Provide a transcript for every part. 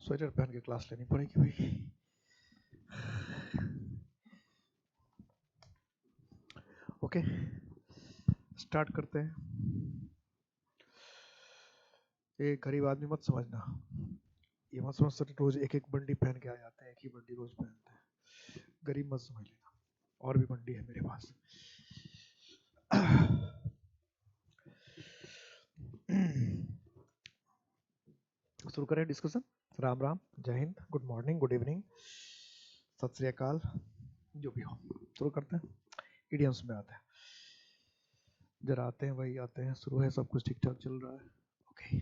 Sweater पहन के class लेनी पड़ेगी भाई। ओके, स्टार्ट करते हैं। ये गरीब आदमी मत समझना, ये मत समझ सकते रोज एक एक बंडी पहन के आ जाते हैं, एक ही बंडी रोज पहनते हैं। गरीब मत समझ लेना, और भी बंडी है मेरे पास। शुरू करें डिस्कशन। राम राम, जय Hind, good morning, good evening, सत श्री अकाल, जो भी हो। शुरू करते हैं, इडियम्स में आते हैं। जरा आते हैं वही आते हैं, शुरू है, सब कुछ ठीक ठाक चल रहा है। ओके,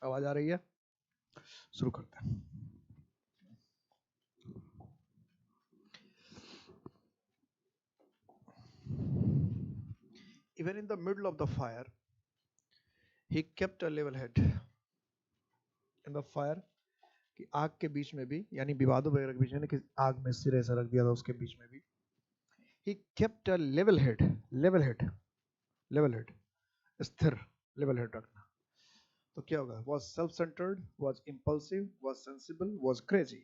आवाज आ रही है, शुरू करते हैं। Even in the middle of the fire, he kept a level head. In the fire, कि आग के बीच में भी, यानी विवादों वगैरह के बीच में, कि आग में सिर ऐसा रख दिया था उसके बीच में भी, he kept a level head. level head, level head, स्थिर, level head रखना। तो क्या होगा? Was self-centered, was impulsive, was sensible, was crazy.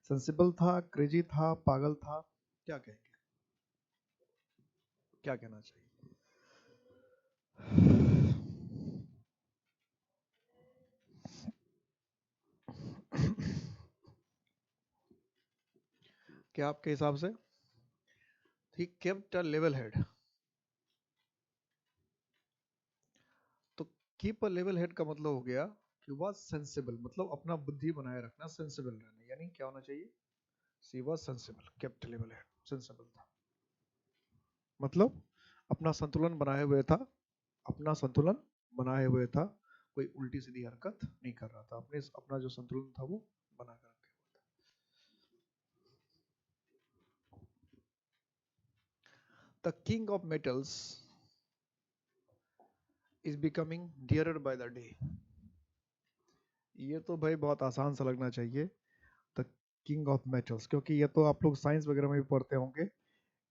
sensible था, crazy था, पागल था, क्या कहेंगे, क्या कहना चाहिए? क्या आपके हिसाब से? He kept a level head. तो कीप अ लेवल हेड का मतलब हो गया कि वह सेंसिबल, मतलब अपना बुद्धि बनाए रखना, सेंसिबल रहना, यानी क्या होना चाहिए? She was sensible, kept level head, sensible था, मतलब अपना संतुलन बनाए हुए था, अपना संतुलन बनाए हुए था, कोई उल्टी सीधी हरकत नहीं कर रहा था, अपने अपना जो संतुलन था वो बना कर रखे हुआ था। The king of metals is becoming dearer by the day. ये तो भाई बहुत आसान सा लगना चाहिए, द किंग ऑफ मेटल्स, क्योंकि ये तो आप लोग साइंस वगैरह में भी पढ़ते होंगे।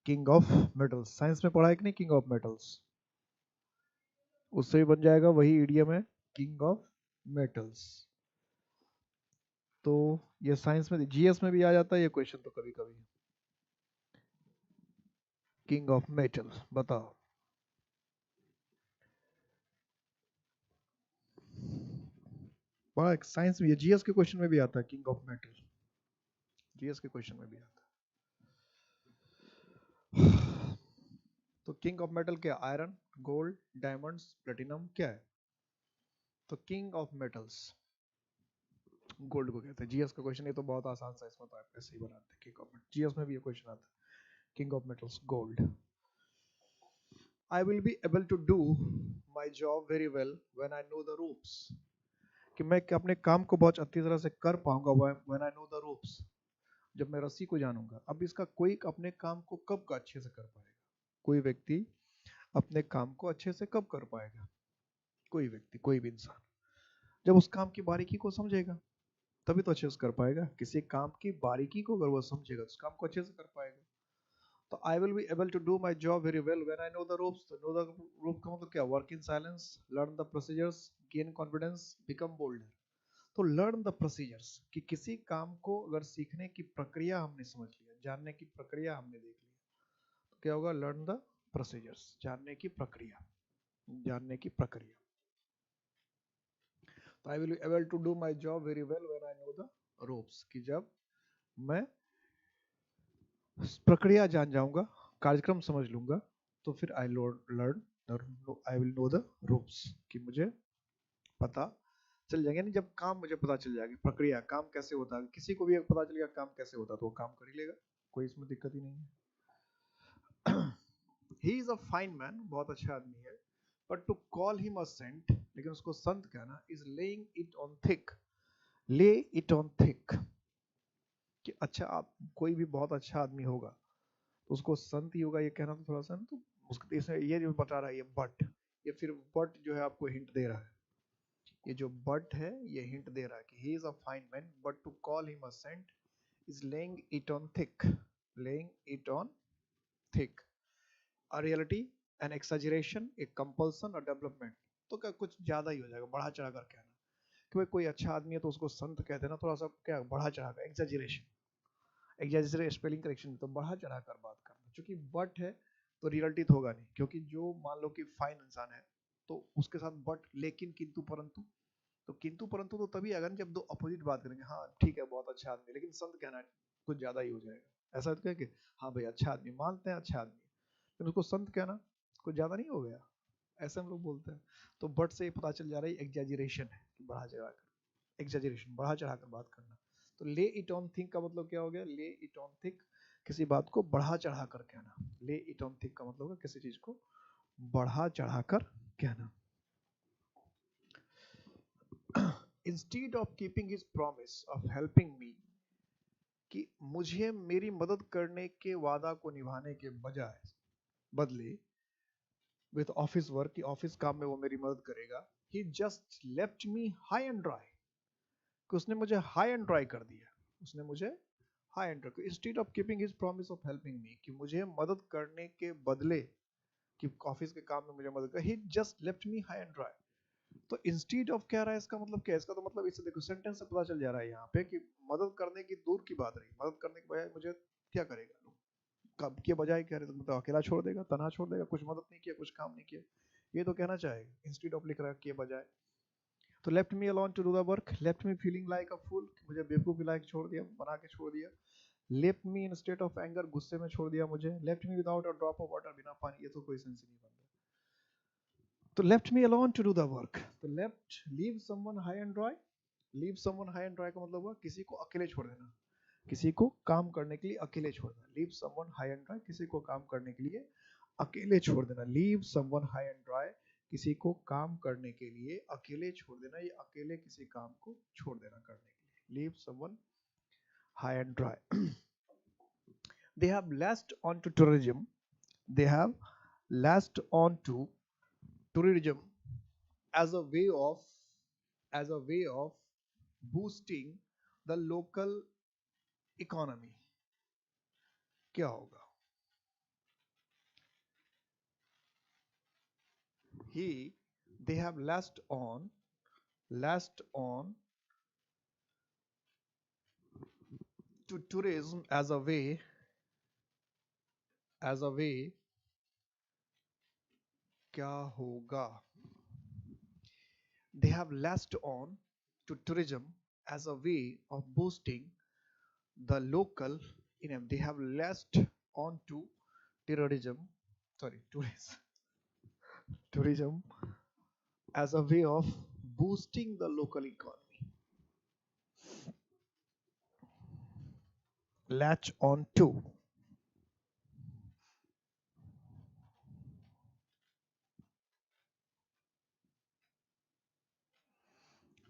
किंग ऑफ मेटल्स साइंस में पढ़ा है कि नहीं? किंग ऑफ मेटल्स, उससे भी बन जाएगा, वही इडियम है, किंग ऑफ मेटल्स। तो ये साइंस में, जीएस में भी आ जाता है ये क्वेश्चन तो कभी कभी। किंग ऑफ मेटल बताओ। बड़ा साइंस में, ये जीएस के क्वेश्चन में भी आता है, किंग ऑफ मेटल, जीएस के क्वेश्चन में भी आता है। तो किंग ऑफ मेटल क्या? आयरन, गोल्ड, डायमंड्स, प्लेटिनम, क्या है? तो किंग ऑफ मेटल्स गोल्ड को कहते हैं। जीएस का क्वेश्चन, ये तो बहुत आसान सा, इसमें तो आप ऐसे ही बनाते हैं किंग ऑफ मेटल, जीएस में भी ये क्वेश्चन आता है, king of metals gold. I will be able to do my job very well when I know the ropes. कि मैं अपने काम को बहुत अच्छी तरह से कर पाऊंगा when I know the ropes, जब मैं रस्सी को जानूंगा। अब इसका कोई अपने काम को कब का अच्छे से कर पाएगा? कोई व्यक्ति अपने काम को अच्छे से कब कर पाएगा? कोई व्यक्ति, कोई भी इंसान जब उस काम की बारीकी को समझेगा, तभी तो अच्छे से कर पाएगा। किसी काम की बारीकी को अगर वो समझेगा तो उस काम को अच्छे से कर पाएगा। तो I will be able to do my job very well when I know the ropes. तो नो द रोप का मतलब क्या? Work in silence, learn the procedures, gain confidence, become bolder. तो लर्न द प्रोसीजर्स, कि किसी काम को अगर सीखने की प्रक्रिया हमने समझ लिया, जानने की प्रक्रिया हमने देख लिया, तो क्या होगा? लर्न द प्रोसीजर्स, जानने की प्रक्रिया, जानने की प्रक्रिया। तो I will be able to do my job very well when I know the ropes, कि जब मैं प्रक्रिया जान जाऊंगा, कार्यक्रम समझ लूंगा, तो फिर I learn, I will know the ropes, कि मुझे पता चल जाएगा। नहीं, जब काम मुझे पता चल जाएगी, प्रक्रिया, काम कैसे होता है, किसी को भी पता चल गया काम कैसे होता है, तो वो काम कर ही लेगा, कोई इसमें दिक्कत ही नहीं है। He is a fine man, बहुत अच्छा आदमी है, but to call him a saint, लेकिन उसको संत कहना, is laying it on thick, lay it on thick, कि अच्छा, आप कोई भी बहुत अच्छा आदमी होगा तो उसको संत ही होगा, ये कहना तो थोड़ा सा ना, तो उसको इसमें ये जो बता रहा है, ये बट, ये फिर बट जो है आपको हिंट दे रहा है, ये जो बट है ये हिंट दे रहा है कि he is a fine man but to call him a saint is laying it on thick, laying it on thick, a reality, an exaggeration, a compulsion और डेवलपमेंट। तो क्या कुछ ज्यादा ही हो जाएगा, बढ़ा चढ़ा कर कहना, कि भाई कोई अच्छा आदमी है तो उसको संत कहते हैं ना, थोड़ा सा क्या बढ़ा चढ़ा कर, एग्जैजरेशन स्पेलिंग करेक्शन, तो बढ़ा चढ़ा कर बात करना। क्योंकि बट है तो रियलिटी तो होगा नहीं, क्योंकि जो मान लो कि फाइन इंसान है तो उसके साथ बट, लेकिन, किंतु, परंतु, तो किंतु परंतु तो तभी आएगा ना जब दो अपोजिट बात करेंगे। हाँ ठीक है बहुत अच्छा आदमी, लेकिन संत कहना कुछ ज्यादा ही हो जाएगा। ऐसा तो कि हाँ भाई अच्छा आदमी, मानते हैं अच्छा आदमी, लेकिन उसको संत कहना कुछ ज्यादा नहीं हो गया, ऐसे हम लोग बोलते हैं। तो बट से पता चल जा रहा है एग्जैजरेशन है, बढ़ा चढ़ा कर, एग्जैजरेशन बढ़ा चढ़ा कर बात करना। तो ले इट ऑन थिंक का मतलब क्या हो गया, ले इट ऑन थिंक, किसी बात को बढ़ा चढ़ा कर कहना। ले इट ऑन थिंक का मतलब है किसी चीज को बढ़ा चढ़ा कर कहना। Instead of keeping his promise of helping me, कि मुझे मेरी मदद करने के वादा को निभाने के बजाय, बदले, विद ऑफिस वर्क, की ऑफिस काम में वो मेरी मदद करेगा, he just left me high and dry, कि उसने मुझे हाई एंड ड्राई कर दिया, उसने मुझे high and dry. Instead of keeping his promise of helping me, कि मुझे मदद करने के बदले, कि ऑफिस के काम में मुझे मदद कर, he just left me high and dry. तो इंस्टीड ऑफ क्या रहा है, इसका मतलब क्या है, इसका तो मतलब इससे देखो सेंटेंस से पता चल जा रहा है यहाँ पे कि मदद करने की दूर की बात रही, मदद करने के बजाय मुझे क्या करेगा, कब के बजाय कह रहे तो मतलब अकेला छोड़ देगा, तना छोड़ देगा, कुछ मदद नहीं किया, कुछ काम नहीं किया, ये तो कहना चाहेगा। इंस्टीड ऑफ लिख रहा है के बजाय। तो left me alone to do the work, left me feeling like a fool, मुझे बेवकूफ लायक छोड़ दिया, बना के छोड़ दिया। Left me in state of anger, गुस्से में छोड़ दिया मुझे। Left me without a drop of water, बिना पानी, ये तो कोई सेंस ही नहीं बनता। तो left me alone to do the work, तो left, leave someone high and dry, leave someone high and dry का मतलब हुआ किसी को अकेले छोड़ देना, किसी को काम करने के लिए अकेले छोड़ देना। Leave someone high and dry, किसी को काम करने के लिए अकेले छोड़ देना। Leave someone high and dry, किसी को काम करने के लिए अकेले छोड़ देना, या अकेले किसी काम को छोड़ देना करने के लिए। Leave someone high and dry. They have latched on to tourism. They have latched on to tourism as a way of, as a way of boosting the local economy. क्या होगा? He, they have latched on to tourism as a way, क्या होगा? They have latched on to tourism as a way of boosting the local economy. They have latched on to tourism, sorry, tourism as a way of boosting the local economy. Latch on to.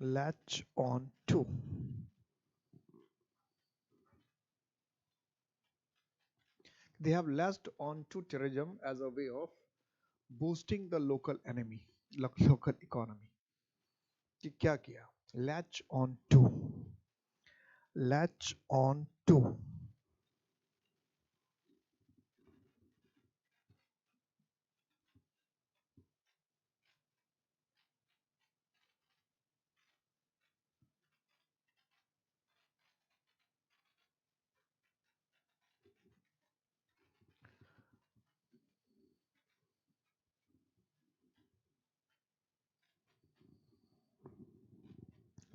Latch on to. They have latched on to tourism as a way of boosting the local local economy. कि क्या किया? Latch on to. Latch on to.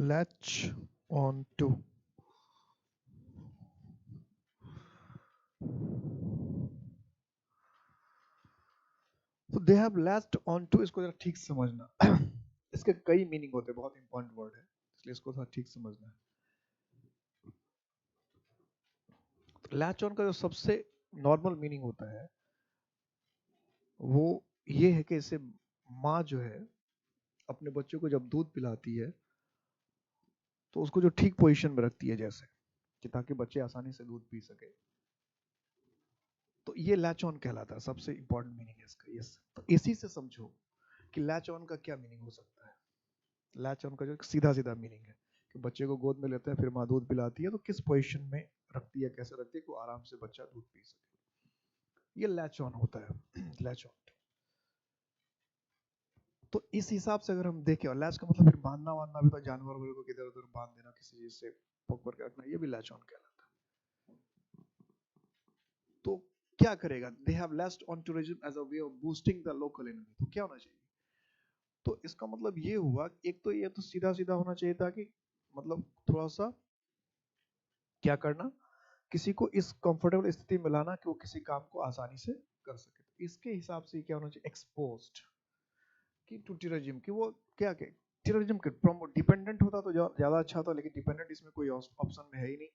Latch on to. तो दे have latched on to, इसको जरा ठीक समझना। इसके कई मीनिंग होते हैं, बहुत इंपॉर्टेंट वर्ड है, इसलिए इसको थोड़ा ठीक समझना है। तो लैच ऑन का जो सबसे नॉर्मल मीनिंग होता है वो ये है कि इसे माँ जो है अपने बच्चों को जब दूध पिलाती है तो उसको जो ठीक पोजीशन में रखती है, जैसे कि ताकि बच्चे आसानी से दूध पी सके, तो ये लैच ऑन कहलाता है। सबसे इंपॉर्टेंट मीनिंग है इसका। यस, तो इसी से समझो कि लैच ऑन का क्या मीनिंग हो सकता है। लैच ऑन का जो सीधा सीधा मीनिंग है कि बच्चे को गोद में लेते हैं, फिर माँ दूध पिलाती है, तो किस पोजीशन में रखती है, कैसे रखती है, को आराम से बच्चा दूध पी सके, ये लैच ऑन होता है। Latch on. तो इस हिसाब से अगर हम देखें, और लैच का मतलब फिर बांधना वांधना भी, तो जानवर वगैरह को किधर उधर बांध देना, किसी चीज से पकड़ के रखना, ये भी लैच ऑन कहलाता है। तो क्या करेगा, they have latched on tourism as a way of boosting the local economy. तो क्या होना चाहिए, तो इसका मतलब ये हुआ, एक तो ये तो सीधा सीधा होना चाहिए था कि मतलब थोड़ा सा क्या करना, किसी को इस कंफर्टेबल स्थिति में लाना कि वो किसी काम को आसानी से कर सके। तो इसके हिसाब से क्या होना चाहिए, एक्सपोज्ड कि टू टेररिज्म, कि वो क्या के टेररिज्म के डिपेंडेंट होता तो ज्यादा अच्छा होता, लेकिन डिपेंडेंट इसमें कोई ऑप्शन में है ही नहीं।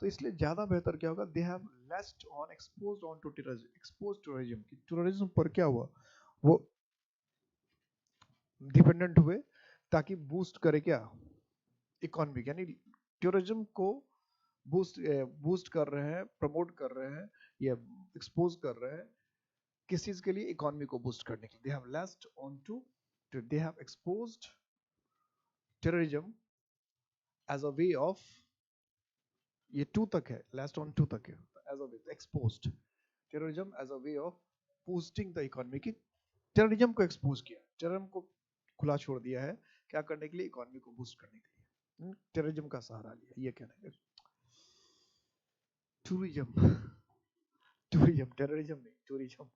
तो इसलिए ज्यादा बेहतर क्या होगा, they have laced on exposed on to terrorism, exposed tourism, कि टूरिज्म पर क्या हुआ, वो डिपेंडेंट हुए, ताकि बूस्ट करे क्या इकोनॉमी, यानी टूरिज्म को बूस्ट कर रहे हैं, प्रमोट कर रहे हैं, या एक्सपोज कर रहे हैं किस चीज के लिए, इकोनॉमी को बूस्ट करने के लिए। They have laced on to, they have exposed terrorism as a way of, ये टू तक है, लास्ट ऑन टू तक है, as a way exposed terrorism as a way of boosting the economy, की टेररिज्म को एक्सपोज किया, terrorism को खुला छोड़ दिया है, क्या करने के लिए, इकोनॉमी को बूस्ट करने के लिए टेररिज्म का सहारा लिया, ये कहना है। टूरिज्म, टूरिज्म टेररिज्म नहीं, टूरिज्म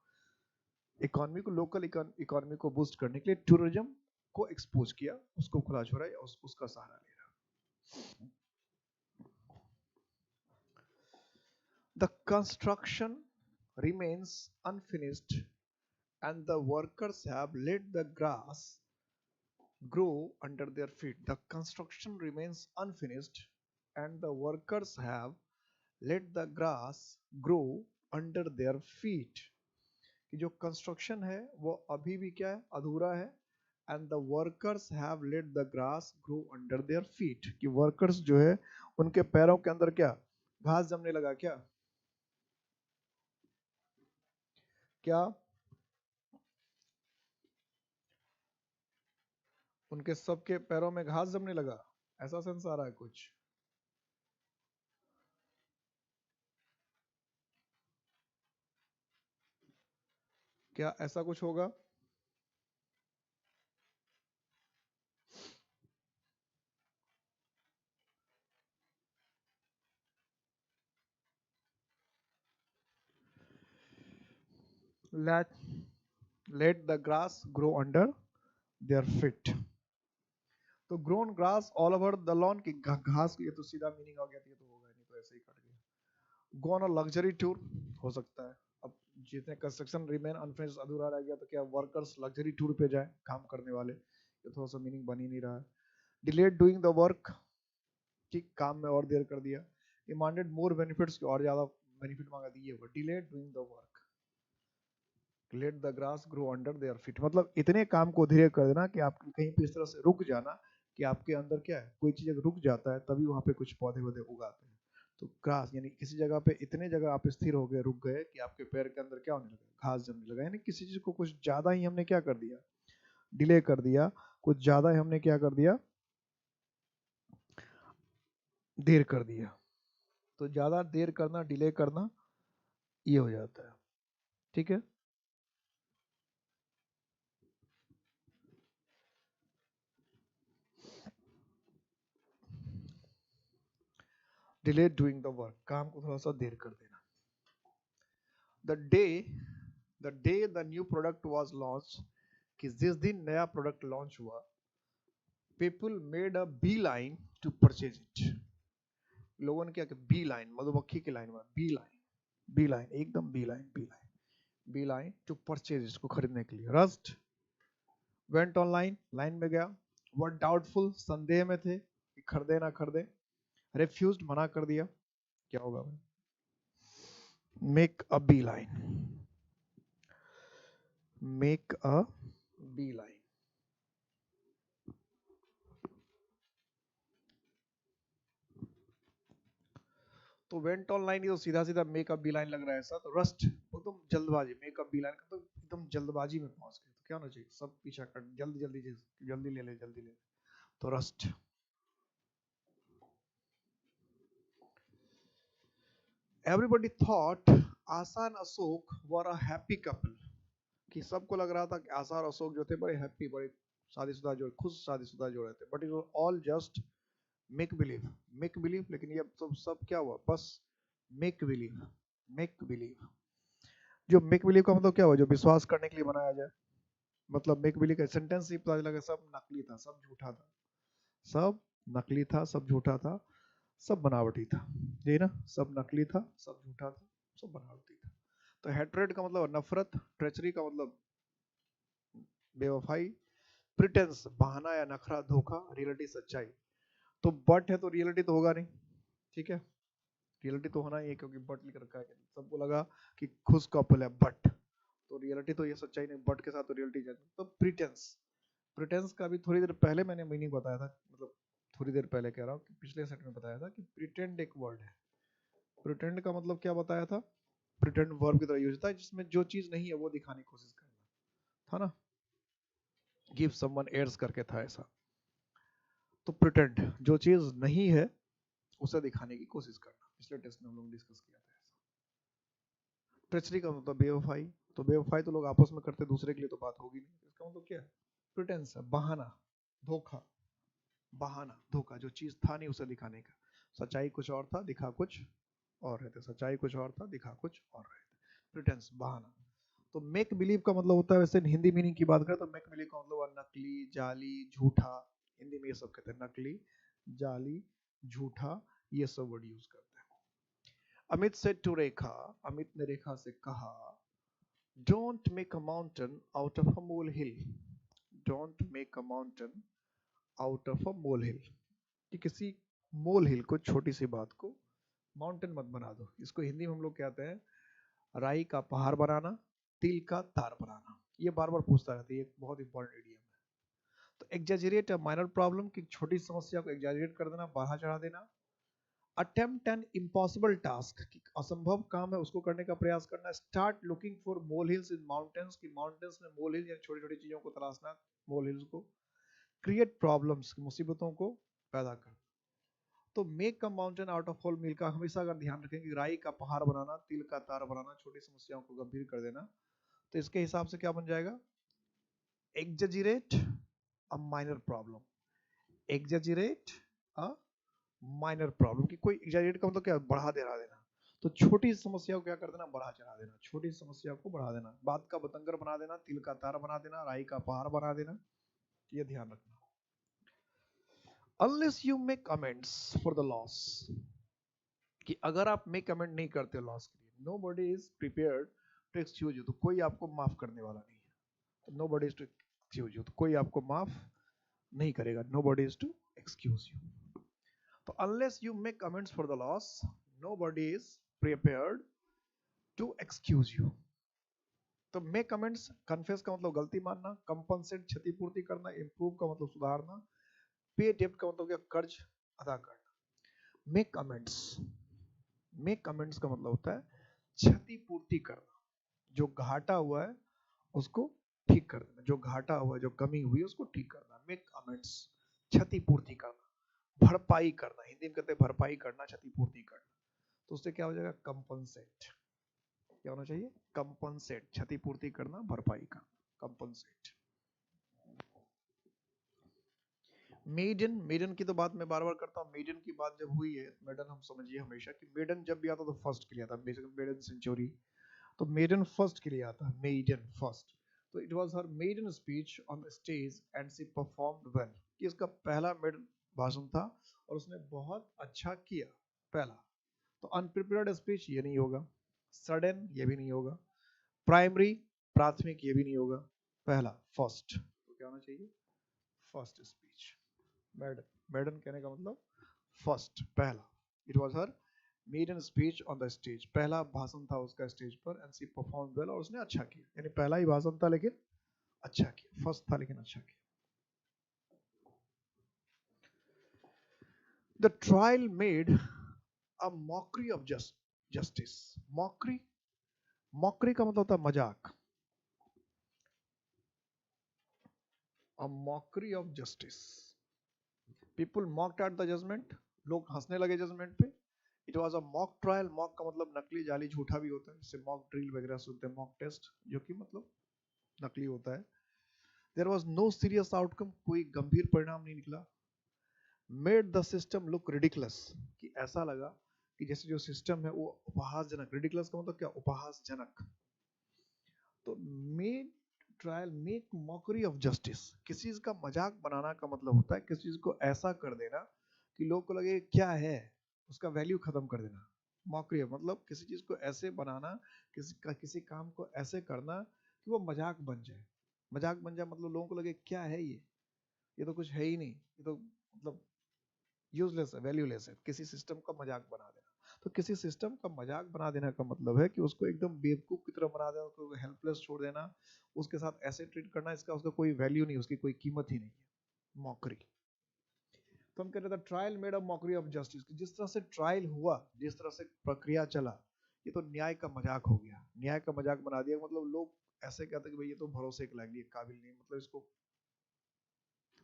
इकोनॉमी को, लोकल इकोनॉमी को बूस्ट करने के लिए टूरिज्म को एक्सपोज किया, उसको खुला छोड़ा, या उसका सहारा ले रहा। The construction remains unfinished and the workers have let the grass grow under their feet. The construction remains unfinished and the workers have let the grass grow under their feet. कि जो कंस्ट्रक्शन है वो अभी भी क्या है, अधूरा है, and the workers have let the grass grow under their feet, कि वर्कर्स जो है उनके पैरों के अंदर क्या घास जमने लगा, क्या क्या उनके सबके पैरों में घास जमने लगा, ऐसा सेंस आ रहा है कुछ, क्या ऐसा कुछ होगा, let let the grass grow under their feet। तो grown grass all over the lawn, की घास, ये तो सीधा मीनिंग आ गया, ये तो होगा नहीं, तो ऐसे ही कट गया। Go on a luxury tour हो सकता है, अब जितने कंस्ट्रक्शन रिमेन अनफिनिश्ड, अधूरा रह गया, तो क्या वर्कर्स लग्जरी टूर पे जाए, काम करने वाले, ये थोड़ा सा मीनिंग बन ही नहीं रहा है। डिलेड डूइंग द वर्क, ठीक काम में और देर कर दिया। डिमांडेड मोर बेनिफिट्स, और ज्यादा बेनिफिट मांगा दिए, वो delayed doing the work, let the grass grow under their feet, मतलब इतने काम को धीरे कर देना कि आप कहीं पे इस तरह से रुक जाना कि आपके अंदर क्या है, कोई चीज अगर रुक जाता है तभी वहां पे कुछ पौधे वौधे उगाते हैं। तो ग्रास यानी किसी जगह पे इतने जगह आप स्थिर हो गए, रुक गए, कि आपके पैर के अंदर क्या होने लगा, घास जमने लगा, यानी किसी चीज को कुछ ज्यादा ही हमने क्या कर दिया, डिले कर दिया, कुछ ज्यादा ही हमने क्या कर दिया, देर कर दिया। तो ज्यादा देर करना, डिले करना, ये हो जाता है, ठीक है। डिले डूइंग द वर्क, काम को थोड़ा सा देर कर देना। The day the new product was launch, कि जिस दिन नया प्रोडक्ट लॉन्च हुआ, people made a bee line to purchase it, लोगों ने क्या किया, बी लाइन, मधुमक्खी की लाइन में, बी लाइन, बी लाइन एकदम bee line, bee line, bee line to purchase, इसको खरीदने के लिए। रस्ट वेंट ऑनलाइन, लाइन में गया। वर डाउटफुल, संदेह में थे कि खरीदे ना खरीदे। रिफ्यूज्ड, मना कर दिया, क्या होगा भाई, make a bee line, make a bee line. तो वेंट ऑनलाइन, ये तो सीधा सीधा मेकअप बी लाइन लग रहा है ऐसा, तो रस्ट एकदम जल्दबाजी, मेकअप बी लाइन का तो एकदम जल्दबाजी में पहुंच गए, तो क्या होना चाहिए, सब पीछा कर, जल्दी जल्दी जल्दी ले ले, जल्दी ले ले, तो रस्ट। एवरीबॉडी थॉट आसान अशोक वर अ हैप्पी कपल, कि सबको लग रहा था कि आशा और अशोक जो थे बड़े हैप्पी, बड़े शादीशुदा जोड़े, खुद शादीशुदा जोड़े थे, but it was all just make believe, make believe. लेकिन ये तो सब क्या हुआ, बस मेक बिलीव, मेक बिलीव। जो मेक बिलीव का मतलब क्या हुआ, जो विश्वास करने के लिए बनाया जाए। मतलब मेक बिलीव का सेंटेंस ही पता चला सब नकली था, सब झूठा था, सब नकली था, सब झूठा था, सब बनावटी था, यही ना, सब नकली था, सब झूठा था, सब बनावटी था। तो हेट्रेड का मतलब नफरत, ट्रेचरी का मतलब बेवफाई, प्रिटेंस बहाना या नखरा, धोखा, रियलिटी सच्चाई। तो बट है तो रियलिटी तो होगा नहीं, ठीक है, रियलिटी तो होना ही है क्योंकि बट लिख रखा है, सबको लगा कि खुश कपल है बट, तो रियलिटी तो ये सच्चाई नहीं, बट के साथ तो रियलिटी जाती। तो प्रिटेंस, प्रिटेंस का भी थोड़ी देर पहले मैंने मीनिंग बताया था, मतलब थोड़ी देर पहले कह रहा हूँ कि पिछले सेट में बताया था कि प्रिटेंड एक वर्ड है। प्रिटेंड का मतलब क्या बताया था, प्रिटेंड वर्ब की तरह यूज होता है जिसमें जो चीज नहीं है वो दिखाने की कोशिश करना था ना, गिव समवन एयर्स करके था ऐसा। तो प्रिटेंड जो चीज नहीं है उसे दिखाने की कोशिश करना, पिछले टेस्ट में हम लोग डिस्कस किया था। ट्रेचरी का मतलब बेवफाई, तो बेवफाई तो लोग आपस में करते, दूसरे के लिए तो बात होगी नहीं, इसका मतलब क्या है, प्रिटेंस है, बहाना, धोखा, बहाना धोखा, जो चीज था नहीं उसे दिखाने का। सच्चाई कुछ और था, दिखा कुछ और रहते, सच्चाई कुछ और था, दिखा कुछ और रहते, प्रिटेंस बहाना। तो मेक बिलीव का मतलब होता है, वैसे हिंदी मीनिंग की बात करें तो मेक बिलीव का मतलब नकली, जाली, झूठा, हिंदी में ये सब कहते हैं, नकली, जाली, झूठा, ये सब वर्ड यूज करते हैं। अमित से टू रेखा, अमित ने रेखा से कहा, don't make a mountain out of a molehill, don't make a mountain out of a molehill, कि किसी मोल हिल को, छोटी सी बात को माउंटेन मत बना दो। इसको हिंदी में हम लोग कहते हैं राई का पहाड़ बनाना, तिल का तार बनाना। ये बार बार पूछता रहता है, ये बहुत इंपॉर्टेंट एरिया है। तो एग्जैजरेट अ माइनर प्रॉब्लम, की छोटी समस्या को एग्जैजरेट कर देना, बढ़ा चढ़ा देना। अटेम्प्ट एन इम्पॉसिबल टास्क, असंभव काम है उसको करने का प्रयास करना। Start looking for molehills in mountains, की माउंटेन्स में मोल हिल या छोटी छोटी चीजों को तलाशना, मोल हिल्स को। क्रिएट प्रॉब्लम्स, मुसीबतों को पैदा करना। तो make a mountain out of molehill का हमेशा अगर ध्यान रखेंगे, राई का पहाड़ बनाना, तिल का तार बनाना, छोटी समस्याओं को गंभीर कर देना, तो इसके हिसाब से क्या बन जाएगा, exaggerate a minor problem, exaggerate a minor problem, की कोई एग्जैजरेट का मतलब क्या, बढ़ा देना देना। तो छोटी समस्या को क्या कर देना, बढ़ा चढ़ा देना, छोटी समस्या को बढ़ा देना, बात का बतंगर बना देना, तिल का तार बना देना, राई का पहाड़ बना देना, ये ध्यान रखना। unless you make amends for the loss, कि अगर आप मेक अमेंड नहीं करते लॉस के लिए, nobody is prepared to excuse you, तो कोई आपको माफ करने वाला नहीं है, nobody is to excuse you, तो कोई आपको माफ नहीं करेगा, nobody is to excuse you. तो unless you make amends for the loss, nobody is prepared to excuse you. तो मेक अमेंड्स, कन्फेस का मतलब गलती मानना, कंपनसेट क्षतिपूर्ति करना, इंप्रूव का मतलब सुधारना, पे डेप्ट का मतलब क्या, कर्ज अदा करना। मेक अमेंड्स, मेक अमेंड्स का मतलब होता है क्षतिपूर्ति करना, जो घाटा हुआ है उसको ठीक कर देना, जो घाटा हुआ है, जो कमी हुई है उसको ठीक करना, मेक अमेंड्स, क्षतिपूर्ति करना, भरपाई करना, हिंदी में कहते हैं भरपाई करना, क्षतिपूर्ति करना। तो उससे क्या हो जाएगा, कंपनसेट, क्या होना चाहिए, कंपनसेट, क्षतिपूर्ति करना, भरपाई करना, कंपनसेट। मेडन, मेडन की तो बात मैं बार बार करता हूँ, मेडन की बात जब हुई है, मेडन हम समझिए हमेशा कि मेडन जब भी आता तो फर्स्ट के लिए आता, मेडन सेंचुरी, तो मेडन फर्स्ट के लिए आता है, मेडन फर्स्ट। तो it was her maiden speech on the stage and she performed well, कि इसका पहला मेडन भाषण था और उसने बहुत अच्छा किया, पहला। तो अनप्रिपेयर्ड स्पीच ये नहीं होगा, सडन ये भी नहीं होगा, प्राइमरी प्राथमिक ये भी नहीं होगा, पहला फर्स्ट, तो क्या होना चाहिए, फर्स्ट स्पीच। मैडन, मैडन कहने का मतलब फर्स्ट, पहला। It was her maiden speech on the stage, पहला भाषण था उसका स्टेज पर, एंड शी परफॉर्म वेल, और उसने अच्छा किया, यानी पहला ही भाषण था लेकिन अच्छा किया, फर्स्ट था लेकिन अच्छा किया। The trial made a mockery of justice, mockery, mockery का मतलब होता है मजाक, a mockery of justice, people mocked at the judgment, लोग हंसने लगे जजमेंट पे। It was a mock trial, mock का मतलब नकली, जाली, झूठा भी होता है, जैसे मॉक ड्रिल वगैरह सुनते हैं, मॉक टेस्ट, जो कि मतलब नकली होता है। There was no serious outcome, कोई गंभीर परिणाम नहीं निकला। Made the system look ridiculous, कि ऐसा लगा कि जैसे जो सिस्टम है वो उपहासजनक, रिडिकुलस का मतलब क्या, उपहासजनक। तो made trial make mockery of justice, किसी चीज का मजाक बनाना का मतलब होता है किसी चीज को ऐसा कर देना कि लोग को लगे क्या है, उसका वैल्यू खत्म कर देना। मॉकरी मतलब किसी चीज को ऐसे बनाना, किसी काम को ऐसे करना कि वो मजाक बन जाए। मजाक बन जाए मतलब लोगों को लगे क्या है ये तो कुछ है ही नहीं, ये तो मतलब यूजलेस है, वैल्यूलेस है, किसी सिस्टम का मजाक बना देना। तो किसी सिस्टम का मजाक बना देना का मतलब है कि उसको एकदम बेवकूफ की तरह बना देना, उसको हेल्पलेस छोड़ देना, उसके साथ ऐसे ट्रीट करना इसका उसका कोई वैल्यू नहीं, उसकी कोई कीमत ही नहीं है, मॉकरी। तो हम कह रहे थे trial made a mockery of justice, जिस तरह से ट्रायल हुआ, जिस तरह से प्रक्रिया चला, ये तो न्याय का मजाक हो गया, न्याय का मजाक बना दिया। मतलब लोग ऐसे कहते हैं कि भाई ये तो भरोसे के लायक नहीं, काबिल नहीं, मतलब इसको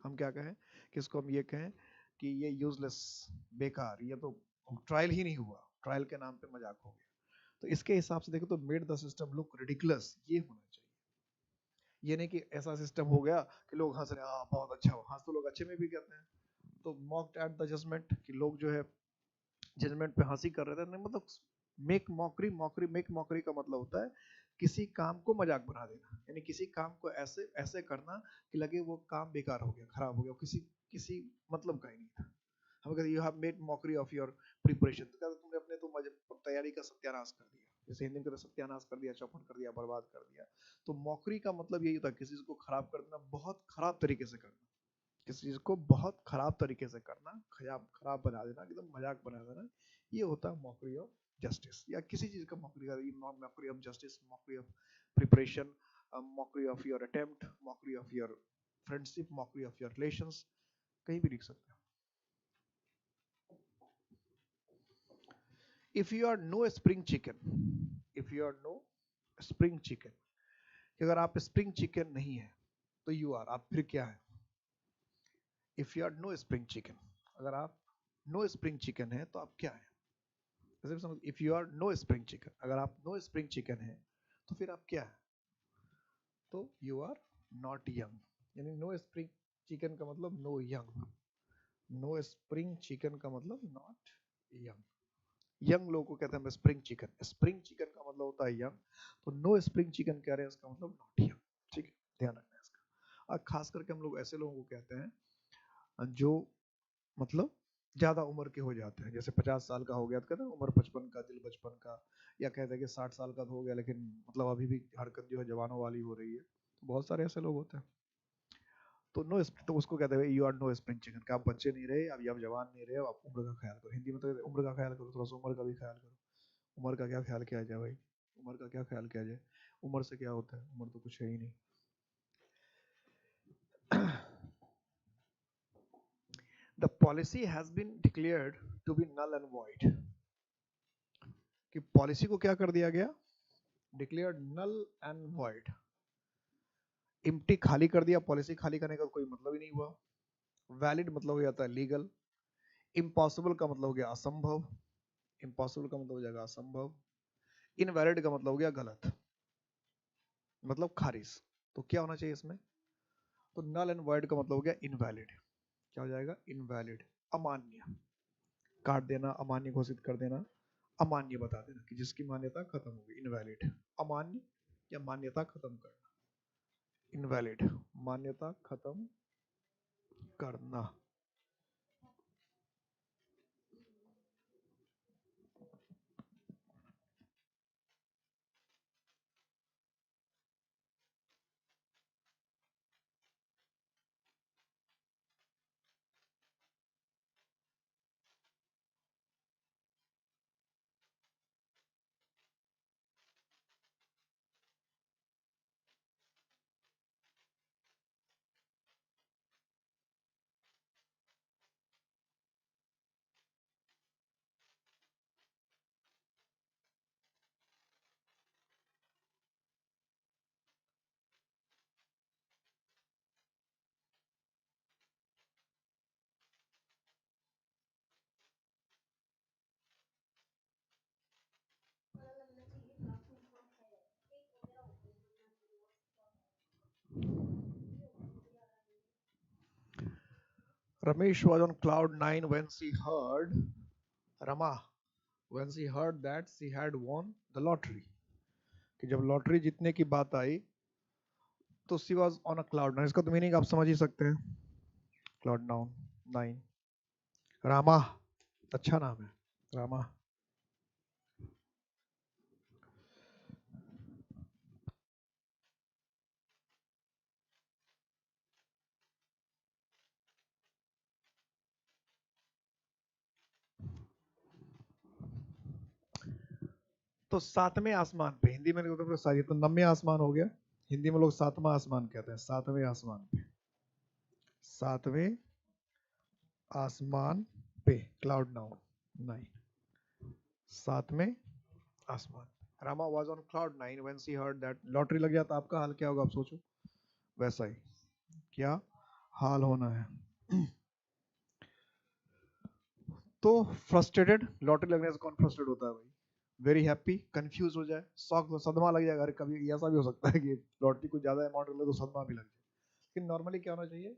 हम क्या कहें, कि इसको हम ये कहें कि ये यूजलेस, बेकार, ये तो ट्रायल ही नहीं हुआ, ट्रायल के नाम पे मजाक हो गया। तो इसके हिसाब से देखो तो made the system look ridiculous ये होना चाहिए। ये नहीं कि ऐसा सिस्टम हो गया कि लोग हंस रहे हैं, बहुत अच्छा हो, हंस तो लोग अच्छे में भी कहते हैं। तो मॉक्ड एट द जजमेंट, कि लोग जो है जजमेंट पे हंसी कर रहे थे, नहीं मतलब मेक मॉकरी, मेक मॉकरी का मतलब होता है किसी काम को मजाक बना देना, यानी किसी काम को ऐसे ऐसे करना कि लगे वो काम बेकार हो गया, खराब हो गया, किसी किसी मतलब का ही नहीं था। हम कहते you have made mockery of your preparation, तो कहते तुमने अपने तो तैयारी का सत्यानाश कर दिया, जैसे हिंदी में कहते सत्यानाश कर दिया, चौपट कर दिया, बर्बाद कर दिया। तो मॉकरी का मतलब यही होता है किसी चीज को खराब कर देना, बहुत खराब तरीके से करना, किसी चीज को बहुत खराब तरीके से करना, खराब खराब बना देना, एकदम मजाक बना देना, ये होता है मॉकरी ऑफ जस्टिस। या किसी चीज का मॉकरी कर, mockery of justice, mockery of preparation, mockery of your attempt, mockery of your friendship, mockery of your relations, कहीं भी लिख सकते हैं। If you are no spring chicken, if you are no spring chicken, अगर आप spring chicken नहीं है तो यू आर, आप फिर क्या है। If you are no spring chicken, अगर आप नो स्प्रिंग चिकन है तो आप क्या है। जैसे समझ, if you are no spring chicken, अगर आप नो स्प्रिंग चिकन है तो फिर आप क्या है, तो यू आर नॉट यंग। यानी नो स्प्रिंग चिकन का मतलब no young, no spring chicken का मतलब नॉट यंग। यंग लोगों को कहते हैं स्प्रिंग चिकन, स्प्रिंग चिकन का मतलब होता है यंग, तो नो स्प्रिंग चिकन कह रहे हैं इसका मतलब नॉट यंग। ठीक है, ध्यान रखना है इसका। और खास करके हम लोग ऐसे लोगों को कहते हैं जो मतलब ज्यादा उम्र के हो जाते हैं, जैसे 50 साल का हो गया तो कहते हैं उम्र 55 का, दिल बचपन का। या कहते हैं कि 60 साल का तो हो गया लेकिन मतलब अभी भी हरकत जो है जवानों वाली हो रही है, तो बहुत सारे ऐसे लोग होते हैं। तो नो, तो उसको कहते हैं you are no spring chicken, कि आप बच्चे नहीं रहे, अभी आप जवान नहीं रहे, आप उम्र का ख्याल करो। हिंदी में तो उम्र का ख्याल करो, थोड़ा सा उम्र का भी ख्याल करो। उम्र का क्या ख्याल किया जाए भाई, उम्र का क्या ख्याल किया जाए, उम्र से क्या होता है, उम्र तो कुछ है ही नहीं। The policy has been declared to be null and void, कि पॉलिसी को क्या कर दिया गया, declared null and void. Empty खाली कर दिया, पॉलिसी खाली करने का कोई मतलब ही नहीं हुआ। वैलिड मतलब हो जाता है लीगल। इम्पॉसिबल का मतलब हो गया असंभव, इम्पॉसिबल का मतलब हो जाएगा असंभव। इनवैलिड का मतलब हो गया गलत, मतलब खारिज। तो क्या होना चाहिए इसमें, तो नल एंड वॉइड का मतलब हो गया इनवैलिड। क्या हो जाएगा, इनवैलिड, अमान्य। काट देना, अमान्य घोषित कर देना, अमान्य बता देना कि जिसकी मान्यता खत्म हो गई, इनवैलिड। अमान्य या मान्यता खत्म करना, इनवैलिड, मान्यता खत्म करना। Ramesh was on cloud nine when she heard Rama when she heard that she had won the lottery. कि जब लॉटरी जीतने की बात आई तो she was on a cloud nine. इसका तो मीनिंग आप समझ ही सकते हैं. Cloud noun nine. रामा अच्छा नाम है रामा. तो सातवें आसमान पे हिंदी में तो सारी तो नब्बे आसमान हो गया. हिंदी में लोग सातवां आसमान कहते हैं. सातवें आसमान पे सातवें आसमान पे क्लाउड नाउन नाइन. सातवें आसमान. Rama was on cloud nine when she heard that. Lottery लग जाता आपका हाल क्या होगा आप सोचो. वैसा ही क्या हाल होना है. तो फ्रस्ट्रेटेड. लॉटरी लगने से कौन फ्रस्ट्रेट होता है भाई. Very happy. कंफ्यूज हो जाए. शॉक सदमा लग जाएगा. अरे कभी ऐसा भी हो सकता है कि लॉटरी को ज्यादा अमाउंट ले तो सदमा भी लग जाए. लेकिन नॉर्मली क्या होना चाहिए.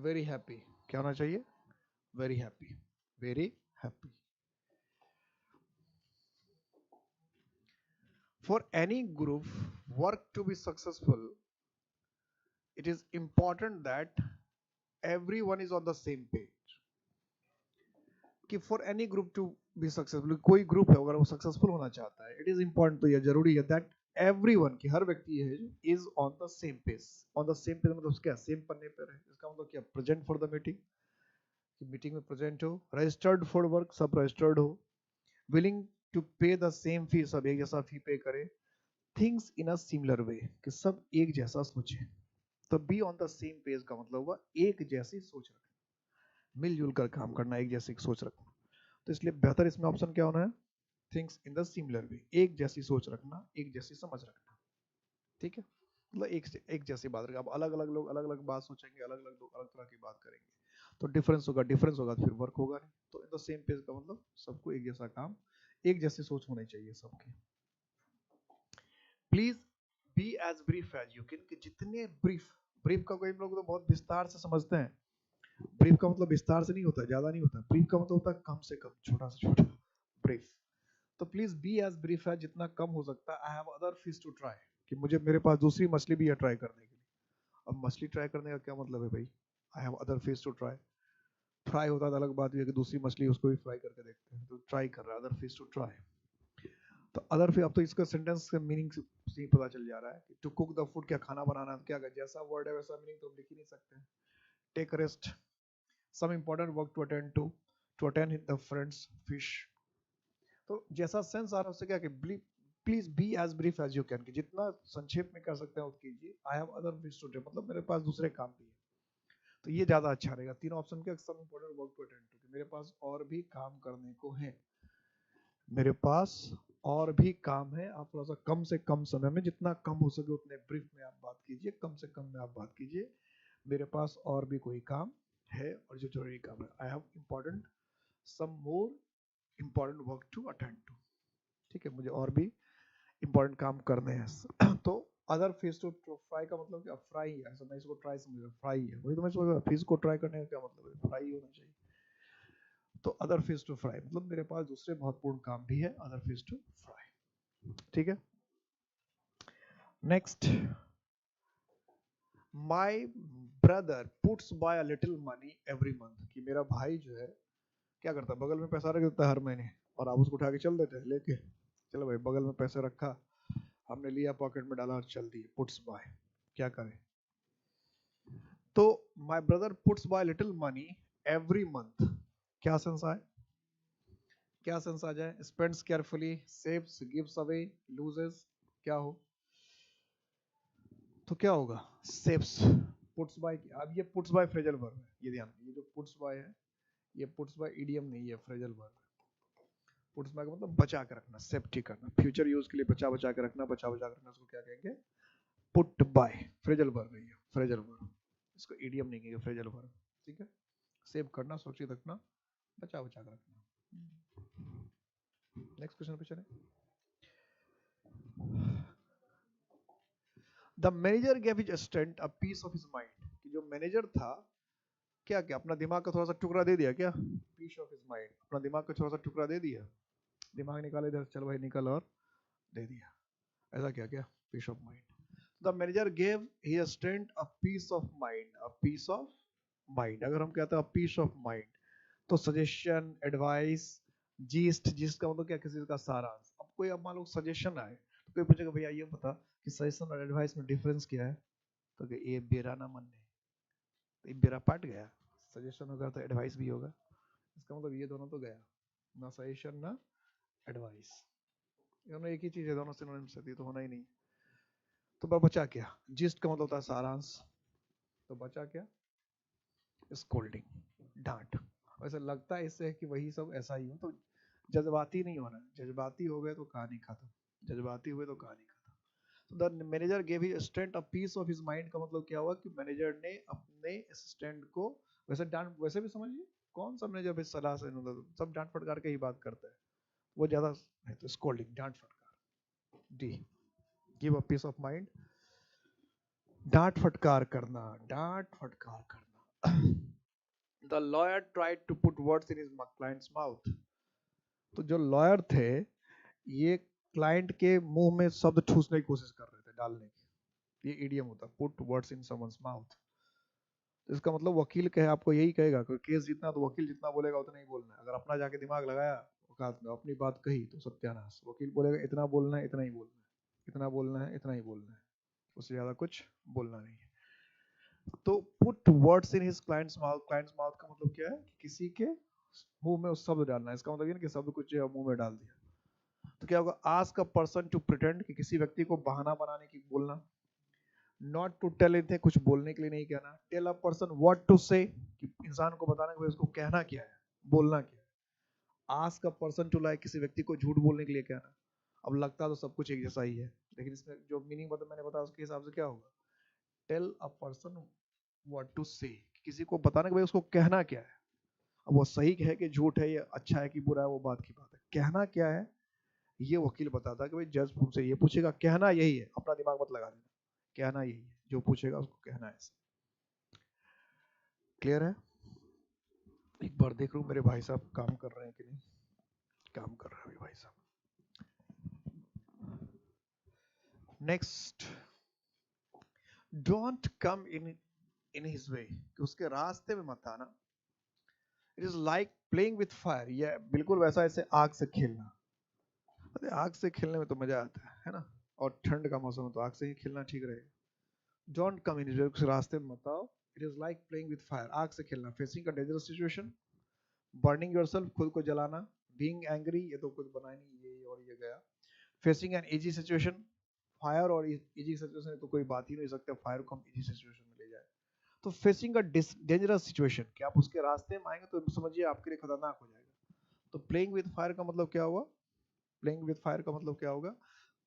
Very happy. क्या होना चाहिए. Very happy. Very happy. For any group work to be successful, it is important that everyone is on the same page. कि for any group to be successful, कोई ग्रुप है अगर वो सक्सेसफुल होना चाहता है, it is important, तो ये जरूरी है that everyone की हर व्यक्ति है is on the same page. On the same page मतलब क्या सेम पन्ने पर है. इसका मतलब क्या. प्रेजेंट फॉर द मीटिंग कि मीटिंग में प्रेजेंट हो. रजिस्टर्ड फॉर वर्क सब रजिस्टर्ड हो. विलिंग टू पे द सेम फी सब एक जैसा फी पे करे. Things in a similar way कि सब एक जैसा सोचे. तो be on the same page का मतलब हुआ एक जैसी सोच रखना. मिलजुल कर काम करना. एक जैसी सोच रखना. तो इसलिए बेहतर इसमें ऑप्शन क्या होना है. Things in the similar way. एक जैसी सोच रखना. एक जैसी समझ रखना. ठीक है. मतलब एक जैसी बात रखें. अब अलग अलग लोग अलग अलग बात सोचेंगे. अलग अलग लोग अलग तरह की बात करेंगे. तो डिफरेंस होगा. डिफरेंस होगा तो फिर वर्क होगा नहीं. तो इन द सेम पेज का मतलब सबको एक जैसा काम. एक जैसी सोच होनी चाहिए सबकी. Please be as brief as you can. कि जितने ब्रीफ. ब्रीफ का कोई लोग तो बहुत विस्तार से समझते हैं. ब्रीफ का मतलब विस्तार से नहीं होता. ज्यादा नहीं होता. ब्रीफ का मतलब होता है कम से कम. छोटा से छोटा ब्रीफ. तो प्लीज बी एज ब्रीफ है जितना कम हो सकता है. I have other fish to try. कि मुझे मेरे पास दूसरी मछली भी है ट्राई करने के लिए. अब मछली ट्राई करने का क्या मतलब है भाई. I have other fish to try. Fry होता है अलग बात है कि दूसरी मछली उसको भी फ्राई करके देखते हैं. तो ट्राई कर रहा है. Other fish to try. तो अदर फिर अब तो इसका सेंटेंस का मीनिंग से ही पता चल जा रहा है. टू कुक द फूड क्या खाना बनाना. क्या जैसा वर्ड है वैसा मीनिंग तो हम लिख ही नहीं सकते. Take rest. Some important work to attend the friends fish. तो जैसा सेंस आ रहा है उससे क्या कि please be as brief as you can. कि जितना संक्षेप में कर सकते हैं उतना कीजिए. I have other fish to do मतलब मेरे पास दूसरे काम भी है. तो ये ज्यादा अच्छा रहेगा. तीनों ऑप्शन के some important work to attend to. मेरे पास और भी काम करने को है. मेरे पास और भी काम है. आप थोड़ा सा कम से कम समय में जितना कम हो सके उतने ब्रीफ में आप बात कीजिए. कम से कम में आप बात कीजिए. मेरे पास और भी कोई काम है और जो जरूरी काम है. I have important some more important work to attend to. ठीक है. मुझे और भी इम्पोर्टेंट काम करने हैं. तो अदर फिश टू फ्राई का मतलब क्या. फ्राई है. ऐसा मैं इसको ट्राई समझ. फ्राई है वही तो मैं सोच. फिश को ट्राई करने का क्या मतलब है. फ्राई होना चाहिए. तो अदर फिश टू फ्राई मतलब मेरे पास दूसरे महत्वपूर्ण काम भी है. Other fish to fry. ठीक है. Next. My brother puts by a little money every month. कि मेरा भाई जो है क्या करता है. बगल में पैसा रख देता है हर महीने. और आप उसको उठा के चल देते हैं लेके. चलो भाई बगल में पैसे रखा. हमने लिया पॉकेट में डाला और चल दिए. Puts by. क्या करें. तो my brother puts by little money every month. क्या सेंस आए. क्या सेंस आ जाए. Spends carefully. Saves. Gives away. Loses. क्या हो. तो क्या होगा. सेव्स. Puts by. अब ये पुट्स बाय फ्रेजल वर्ब है. ये ध्यान. ये जो पुट्स बाय है ये पुट्स बाय इडियम नहीं है. फ्रेजल वर्ब है. पुट्स बाय का मतलब बचा के रखना. सेफ्टी करना. फ्यूचर यूज के लिए बचा बचा के रखना. बचा बचा के रखना उसको क्या कहेंगे. Put buy. फ्रेजल वर्ब है ये. Phrasal verb. इसको इडियम नहीं कहेंगे. Phrasal verb. ठीक है. सेव करना. सुरक्षित रखना. बचा बचा के रखना. नेक्स्ट क्वेश्चन पे चले. The manager gave his assistant a piece of his mind, कि जो मैनेजर था क्या क्या अपना दिमाग का थोड़ा सा टुकड़ा दे दिया, क्या पीस ऑफ हिज माइंड, अपना दिमाग का थोड़ा सा टुकड़ा दे दिया, दिमाग निकाले इधर, चल भाई निकल, और दे दिया, ऐसा क्या क्या piece of mind. The manager gave his assistant a piece of mind, a piece of mind, अगर हम कहते हैं पीस ऑफ माइंड तो सजेशन, एडवाइस, जीस्ट, जीस्ट का मतलब क्या, किसी का सारांश। अब कोई, अब मान लो सजेशन आए तो कोई पूछेगा भैया ये बता कि सजेशन और एडवाइस में डिफरेंस क्या है, तो कि ये बेरा ना मन ने, तो ये बेरा पाट गया, सजेशन होगा तो एडवाइस भी होगा, इसका मतलब ये दोनों तो गया, ना सजेशन ना एडवाइस, दोनों एक ही चीज है, दोनों सिनोनिम्स है, तो होना ही नहीं। तो बचा क्या, जिस्ट का मतलब होता है सारांश, तो बचा क्या, स्कोल्डिंग, डांट। वैसे लगता है इससे कि वही सब ऐसा ही हो, तो जज्बाती नहीं होना, जज्बाती हो गए तो कहानी खत्म, जज्बाती हुए तो कहानी खत्म। तो the manager gave his assistant a piece of his mind का मतलब क्या हुआ कि मैनेजर ने अपने असिस्टेंट को, वैसे डांट, वैसे भी समझिए कौन सा मैनेजर भी सलाह से, मतलब सब डांट फटकार के ही बात करता है, वो ज्यादा है तो स्कोल्डिंग, डांट फटकार। D, give a piece of mind, डांट फटकार करना, डांट फटकार करना। The lawyer tried to put words in his clients mouth, तो जो लॉयर थे ये क्लाइंट के मुंह में शब्द ठूसने की कोशिश कर रहे थे, डालने की, ये इडियम होता है, put words in someone's mouth. तो इसका मतलब वकील कहे, आपको यही कहेगा कि केस जीतना तो वकील जितना बोलेगा उतना ही बोलना है, अगर अपना जाके दिमाग लगाया औकात में अपनी बात कही तो सत्यानाश, वकील बोलेगा इतना बोलना है इतना ही बोलना है, इतना बोलना है इतना ही बोलना है, उससे ज्यादा कुछ बोलना नहीं है। तो put words in his clients mouth, clients mouth का मतलब क्या है, किसी के मुंह में उस शब्द डालना है, इसका मतलब ये कि शब्द कुछ मुंह में डाल दिया। तो क्या होगा, ask a person to pretend, कि किसी व्यक्ति को बहाना बनाने की बोलना, नॉट टू टेल एनीथिंग, कुछ बोलने के लिए नहीं कहना, tell a person what to say, कि इंसान को बताना कि उसको कहना क्या है, बोलना क्या है। Ask a person to lie, किसी व्यक्ति को झूठ बोलने के लिए कहना। अब लगता तो सब कुछ एक जैसा ही है, लेकिन इसमें जो मीनिंग मैंने बताया उसके हिसाब से क्या होगा, tell a person what to say, किसी को बताना कि भाई उसको कहना क्या है। अब वो सही है कि झूठ है, या अच्छा है कि बुरा है, वो बात की बात है, कहना क्या है ये वकील बताता है कि भाई जज तुमसे ये पूछेगा, कहना यही है, अपना दिमाग मत लगा देना, कहना यही है, जो पूछेगा उसको कहना है। क्लियर है? एक बार देख लूं मेरे भाई साहब काम कर रहे हैं कि नहीं, काम कर रहे हैं भाई साहब। Next, don't come in his way, कि उसके रास्ते में मत आना। It is like playing with fire, ये बिल्कुल वैसा ऐसे आग से खेलना। अरे आग से खेलने में तो मजा आता है ना, और ठंड का मौसम है तो आग से ही खेलना ठीक रहेगा। Don't come in his way, उसके रास्ते में मत आओ। It is like playing with fire, आग से खेलना, facing a dangerous situation, burning yourself, खुद को जलाना, बीइंग एंग्री, ये तो कुछ बना ही नहीं, ये और ये गया। Facing an easy situation, fire और इजी सिचुएशन तो कोई बात ही नहीं सकता, फायर को हम इजी सिचुएशन में ले जाए। तो फेसिंग अ डेंजरस सिचुएशन, कि आप उसके रास्ते में आएंगे तो समझिए आपके लिए खतरनाक हो जाएगा। तो प्लेइंग विद फायर का मतलब क्या हुआ, प्लेइंग विद फायर का मतलब क्या होगा,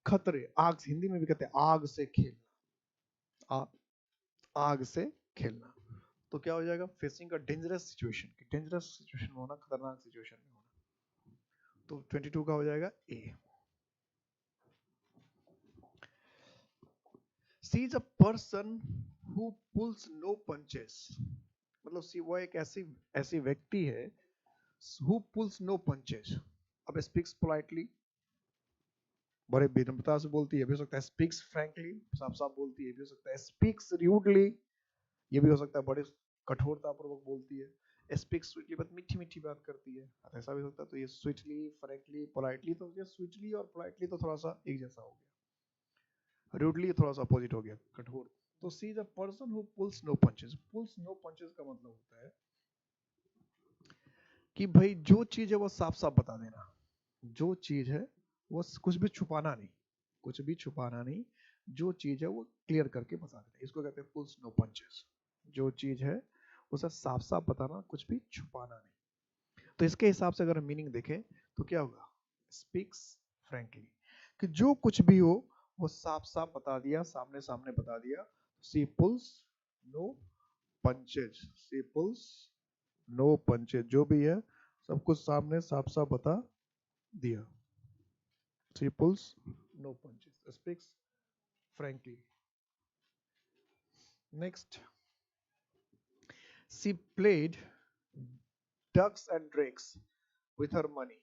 खतरे, आग, हिंदी में भी कहते हैं आग से खेलना, आग से खेलना। तो क्या हो जाएगा, facing a dangerous situation, dangerous situation में होना, खतरनाक सिचुएशन में होना। तो 22 का हो जाएगा A. She is a person who pulls no punches, मतलब सी वो एक ऐसी ऐसी व्यक्ति है हु पुल्स नो पंचेस। अब स्पीक्स पोलाइटली, बड़े विनम्रता से बोलती है, भी हो सकता है स्पीक्स फ्रैंकली, साफ साफ बोलती है, भी हो सकता है स्पीक्स र्यूडली, ये भी हो सकता है बड़े कठोरता पूर्वक बोलती है, स्पीक्स स्वीटली, बस मीठी मीठी बात करती है, ऐसा भी हो सकता है। तो ये स्वीटली, फ्रैंकली, पोलाइटली, तो ये स्वीटली और पोलाइटली तो थोड़ा सा एक जैसा हो गया, रूडली थोड़ा सा अपोजिट हो गया, कठोर। तो she is a person who pulls no punches, pulls no punches का मतलब होता है कि भाई जो चीज है वो साफ साफ बता देना, जो चीज है वो कुछ भी छुपाना नहीं, कुछ भी छुपाना नहीं, जो चीज है वो क्लियर करके बता देना, इसको कहते हैं पुल्स नो पंचेस। जो चीज है उसे साफ साफ बताना, कुछ भी छुपाना नहीं। तो इसके हिसाब से अगर मीनिंग देखें तो क्या होगा, स्पीक्स फ्रैंकली, कि जो कुछ भी हो वो साफ साफ बता दिया, सामने सामने बता दिया। She pulls no punches, C pulls no punches, जो भी है सब कुछ सामने साफ साफ बता दिया। She pulls no punches, speaks frankly. Next, she played ducks and drakes with her money.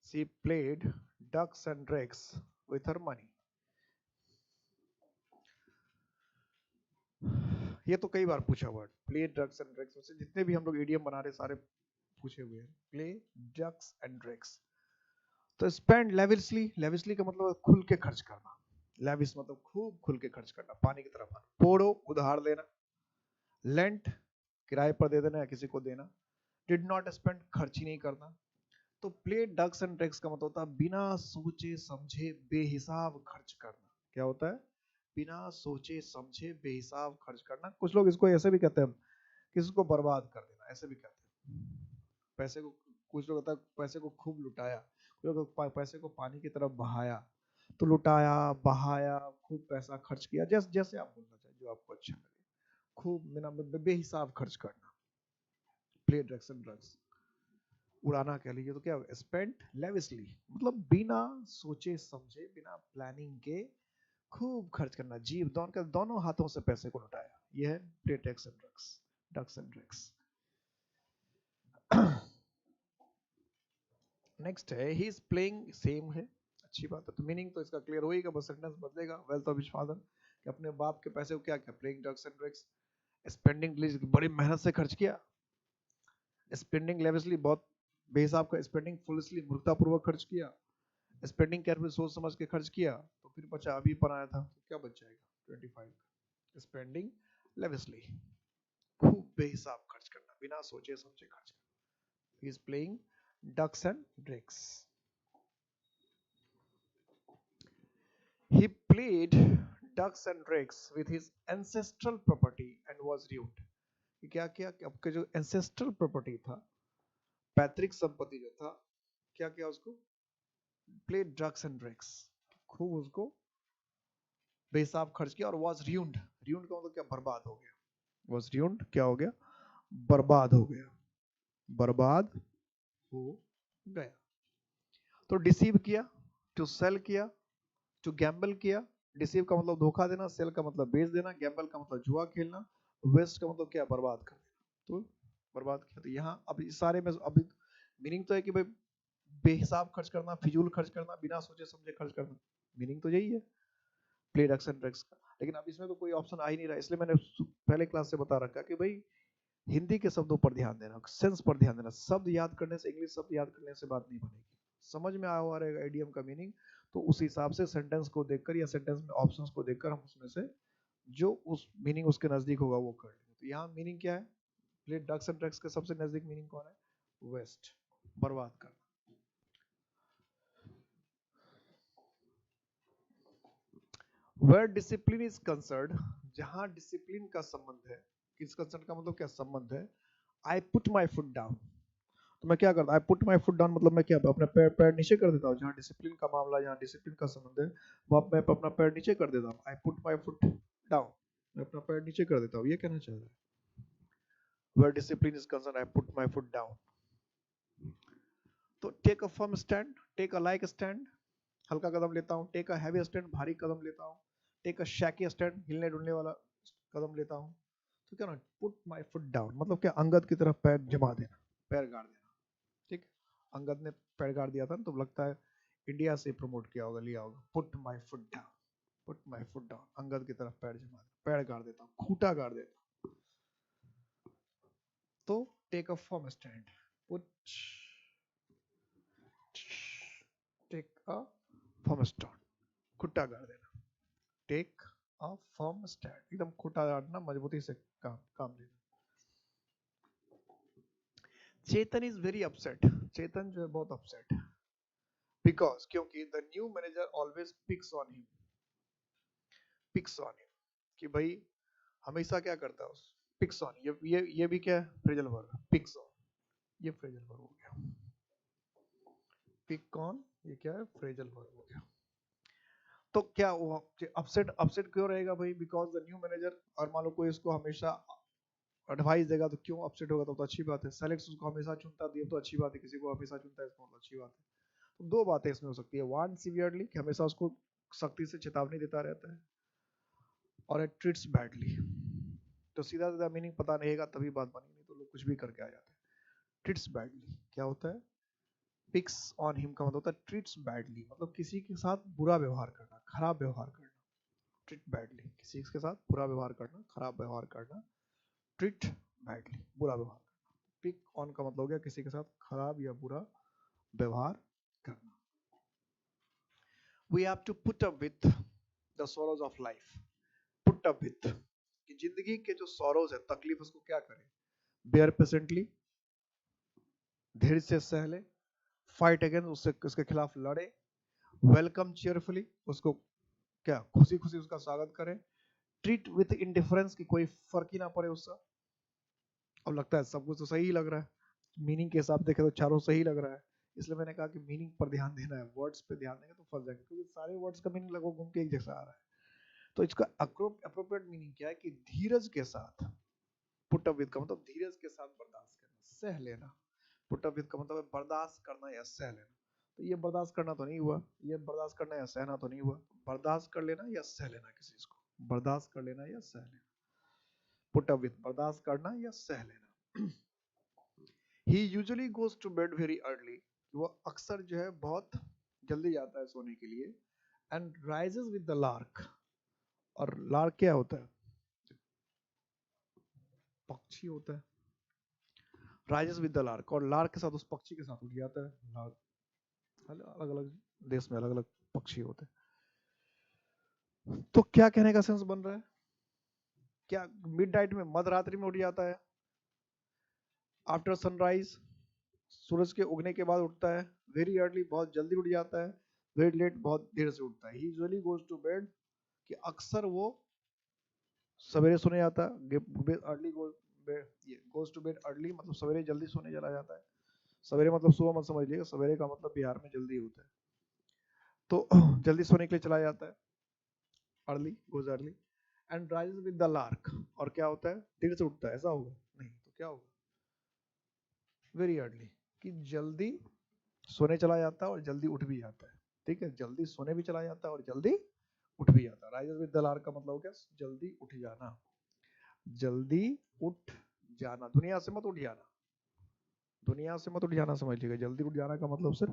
She played ducks and drakes with her money. ये तो कई बार पूछा word, play drugs and drugs, वैसे जितने भी हम लोग इडियम बना रहे सारे पूछे हुए हैं, प्ले ड्रग्स एंड ड्रग्स। तो स्पेंड लेविशली, लेविशली का मतलब खुल के खर्च करना, लेविश मतलब खूब खुल के खर्च करना, पानी की तरह पानी। पोड़ो उधार लेना, लेंट किराए पर दे देना या किसी को देना, डिड नॉट स्पेंड खर्च ही नहीं करना। तो प्ले डक्स एंड ड्रग्स का मतलब होता है बिना सोचे समझे बेहिसाब खर्च करना। क्या होता है? बिना सोचे समझे बेहिसाब खर्च करना। कुछ लोग इसको ऐसे भी कहते हैं, किसी को बर्बाद कर देना, ऐसे भी कहते हैं। पैसे को, कुछ लोग होता है पैसे को खूब लुटाया, कुछ लोग पैसे को पानी की तरफ बहाया। तो लुटाया, बहाया, खूब पैसा खर्च किया, जैसे जैसे आप बोलना चाहिए, जो आपको अच्छा लगे। खूब बिना बेहिसाब खर्च करना, प्ले ड्रग्स एंड ड्रग्स। उड़ाना कह लीजिए तो क्या, स्पेंट लेविशली मतलब बिना सोचे समझे, बिना प्लानिंग के खूब खर्च करना, जीव दोनों हाथों से पैसे को लुटाया। यह है play drugs and drugs, ducks and drugs. Next है ही इज प्लेइंग, सेम है, अच्छी बात है। तो मीनिंग तो इसका क्लियर होगा, बस सेंटेंस बदलेगा। वेल्थ ऑफ हिज फादर, कि अपने बाप के पैसे को क्या क्या, playing drugs and drugs. Spending बड़ी मेहनत से खर्च किया, स्पेंडिंग लेविशली बहुत बेहिसाब का, स्पेंडिंग फुलिशली मूर्खतापूर्वक खर्च किया, स्पेंडिंग केयरफुली सोच समझ के खर्च किया। तो फिर बचा, अभी पर आया था तो क्या बच जाएगा 25। स्पेंडिंग लेविशली, खूब बेहिसाब खर्च करना, बिना सोचे समझे खर्च करना। He is playing ducks and drugs. He played ducks and drakes with his ancestral property and was ruined. क्या किया कि आपके जो ancestral property था, पैतृक संपत्ति जो था, क्या किया उसको, played ducks and drakes, खूब उसको बेहिसाब खर्च किया, और was ruined, ruined का मतलब क्या, बर्बाद हो गया। was ruined क्या हो गया, बर्बाद हो गया, बर्बाद हो गया। तो डिसीव किया, टू सेल किया, टू गैम्बल किया। डिसीव का मतलब धोखा देना, सेल का मतलब बेच देना, गैम्बल का मतलब जुआ खेलना, वेस्ट का मतलब क्या, बर्बाद कर देना। तो बर्बाद किया। तो यहाँ अब इस सारे में अभी मीनिंग तो है कि भाई बेहिसाब खर्च करना, फिजूल खर्च करना, बिना सोचे समझे खर्च करना, मीनिंग तो यही है प्ले डक्स एंड ड्रग्स का। लेकिन अब इसमें तो कोई ऑप्शन आ ही नहीं रहा, इसलिए मैंने पहले क्लास से बता रखा कि भाई हिंदी के शब्दों पर ध्यान देना, सेंस पर ध्यान देना। शब्द याद करने से, इंग्लिश शब्द याद करने से बात नहीं बनेगी। समझ में आया हुआ रहेगा एडीएम का मीनिंग, तो उस हिसाब से सेंटेंस को देखकर या सेंटेंस में ऑप्शंस को देखकर हम उसमें से जो उस मीनिंग उसके नजदीक होगा वो कर लेंगे। तो यहाँ मीनिंग क्या है, प्ले डक्स एंड ड्रग्स के सबसे नजदीक मीनिंग कौन है, वेस्ट, बर्बाद करना। वेयर डिसिप्लिन इज कंसर्न, जहां डिसिप्लिन का संबंध है, किस कंसर्न का मतलब क्या, संबंध है। आई पुट माई फुट डाउन, तो मैं क्या करता, आई पुट माई फुट डाउन मतलब मैं क्या, अपना पैर पैर नीचे कर देता हूँ। जहाँ डिसिप्लिन का मामला, जहाँ डिसिप्लिन का संबंध है, वहाँ मैं अपना पैर नीचे कर देता हूँ। आई पुट माई फुट डाउन, मैं अपना पैर नीचे कर देता हूँ, ये कहना चाह रहा है। Where discipline is concerned, I put my foot down. तो take a firm stand, take a like stand, हल्का कदम लेता हूँ। टेक अ हैवी स्टैंड, भारी कदम लेता हूँ। टेक अ शैकी स्टैंड, हिलने डुलने वाला कदम लेता हूँ। तो क्या ना, पुट माई फुट डाउन मतलब क्या, अंगद की तरफ पैर जमा देना, पैर गाड़ देना। ठीक, अंगद ने पैर गाड़ दिया था ना, तो लगता है इंडिया से प्रमोट किया होगा, लिया होगा। Put my foot down, put my foot down, Angad की तरफ पैर जमा देना, पैर गाड़ देता हूँ, खूंटा गाड़ देता हूँ। तो take a firm stand, put, take a firm stand, खुट्टा गाड़ देना। टेक अ फर्म स्टैंड, एकदम खुट्टा गाड़ना, मजबूती से काम लेना। Chetan is very upset, Chetan जो है बहुत अपसेट है। बिकॉज, क्योंकि the new manager always picks on him, picks on him, कि भाई हमेशा क्या करता है उस, पिक्स ऑन, ये भी क्या है, फ्रेजल वर्ब, पिक्स ऑन, ये फ्रेजल वर्ब हो गया। पिक ऑन, ये क्या है, फ्रेजल वर्ब हो गया। तो क्या वो अपसेट, अपसेट क्यों रहेगा भाई, बिकॉज द न्यू मैनेजर, और मान लो कोई इसको हमेशा एडवाइस देगा तो क्यों अपसेट होगा, तो अच्छी बात है। सेलेक्ट उसको हमेशा चुनता दिए तो अच्छी बात है, किसी को हमेशा चुनता है इसको अच्छी बात है। तो दो बातें इसमें हो सकती है, वार्न सीवियरली, कि हमेशा उसको सख्ती से चेतावनी देता रहता है, और है ट्रीट्स बैडली। तो सीधा सीधा मीनिंग पता रहेगा तभी बात बनी, नहीं तो लोग कुछ भी करके आ जाते हैं। ट्रीट्स बैडली क्या होता है? पिक्स ऑन हिम का मतलब होता है ट्रीट्स बैडली, मतलब किसी के साथ बुरा व्यवहार करना, खराब व्यवहार करना। ट्रीट बैडली, किसी के साथ बुरा व्यवहार करना, खराब व्यवहार करना। ट्रीट बैडली, बुरा व्यवहार करना। पिक ऑन का मतलब हो गया किसी के साथ खराब या बुरा व्यवहार करना। We have to put up with the sorrows of life. Put up with कि जिंदगी के जो sorrows है, तकलीफ, उसको क्या करें? Bear patiently, धैर्य से सह ले। Fight against, उससे उसके खिलाफ लड़े। Welcome cheerfully, उसको क्या खुशी खुशी उसका स्वागत करें। Treat with indifference, कि कोई फर्क ही ना पड़े उससे। अब लगता है सब कुछ तो सही ही लग रहा है, मीनिंग के हिसाब देखे तो चारों सही लग रहा है, इसलिए मैंने कहा कि मीनिंग पर ध्यान देना है, वर्ड्स पे ध्यान देंगे तो फंस जाएंगे, क्योंकि सारे वर्ड्स का मीनिंग लगभग घूम के एक जैसा आ रहा है। तो इसका अप्रोप्रिएट मीनिंग क्या है कि धीरज के साथ, पुट अप विद का मतलब धीरज के साथ बर्दाश्त करना, सह लेना। पुट अप विद का मतलब बर्दाश्त करना या सह लेना। तो ये बर्दाश्त करना तो नहीं हुआ, ये बर्दाश्त करना या सहना तो नहीं हुआ, बर्दाश्त कर लेना या सह लेना किसी चीज को, बर्दाश्त कर लेना या सह लेना। पुट अप विद, बर्दाश्त करना या सह लेना। He usually goes to bed very early, वो अक्सर जो है बहुत जल्दी जाता है सोने के लिए। And rises with the lark, और लार्क क्या होता है? पक्षी होता है। Rises with the lark, और लार्क के साथ उस पक्षी के साथ उठ जाता है। लार्क अलग अलग देश में अलग अलग पक्षी होते हैं। तो क्या कहने का सेंस बन रहा है? क्या मिडनाइट में, मध्यरात्रि में उठ जाता है? आफ्टर सनराइज, सूरज के उगने के बाद उठता है। वेरी अर्ली, बहुत जल्दी उठ जाता है। वेरी लेट, बहुत देर से उठता है। He usually goes to bed, कि अक्सर वो सवेरे सोने जाता है। Early goes to bed early मतलब सवेरे जल्दी सोने चला जाता है। सवेरे मतलब सुबह मत समझ लिएगा, सवेरे का मतलब बिहार में जल्दी होता है। तो जल्दी सोने के लिए चला जाता है, early, goes early. And rises with the lark, और क्या होता है? देर से उठता है, ऐसा होगा? नहीं तो क्या होगा? वेरी अर्ली, कि जल्दी सोने चला जाता है और जल्दी उठ भी जाता है। ठीक है, जल्दी सोने भी चला जाता है और जल्दी उठ भी जाता है। राइजेस विद द लार्क का मतलब क्या? जल्दी उठ जाना, जल्दी उठ जाना, दुनिया से मत उठ जाना, दुनिया से मत उठ जाना समझ लीजिएगा। जल्दी उठ जाना का मतलब सिर्फ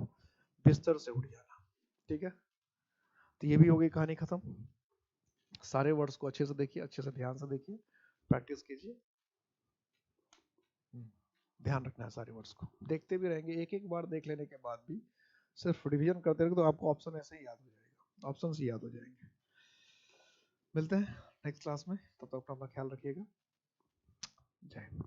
बिस्तर से उठ जाना। ठीक है, तो ये भी हो गई कहानी खत्म। सारे वर्ड्स को अच्छे से देखिए, अच्छे से ध्यान से देखिए, प्रैक्टिस कीजिए। ध्यान रखना है, सारे वर्ड्स को देखते भी रहेंगे, एक एक बार देख लेने के बाद भी सिर्फ रिवीजन करते रहेंगे तो आपको ऑप्शन ऐसे ही याद हो जाएगा, ऑप्शन ही याद हो जाएंगे। मिलते हैं नेक्स्ट क्लास में, तब तक अपना ख्याल रखिएगा। जय हिंद।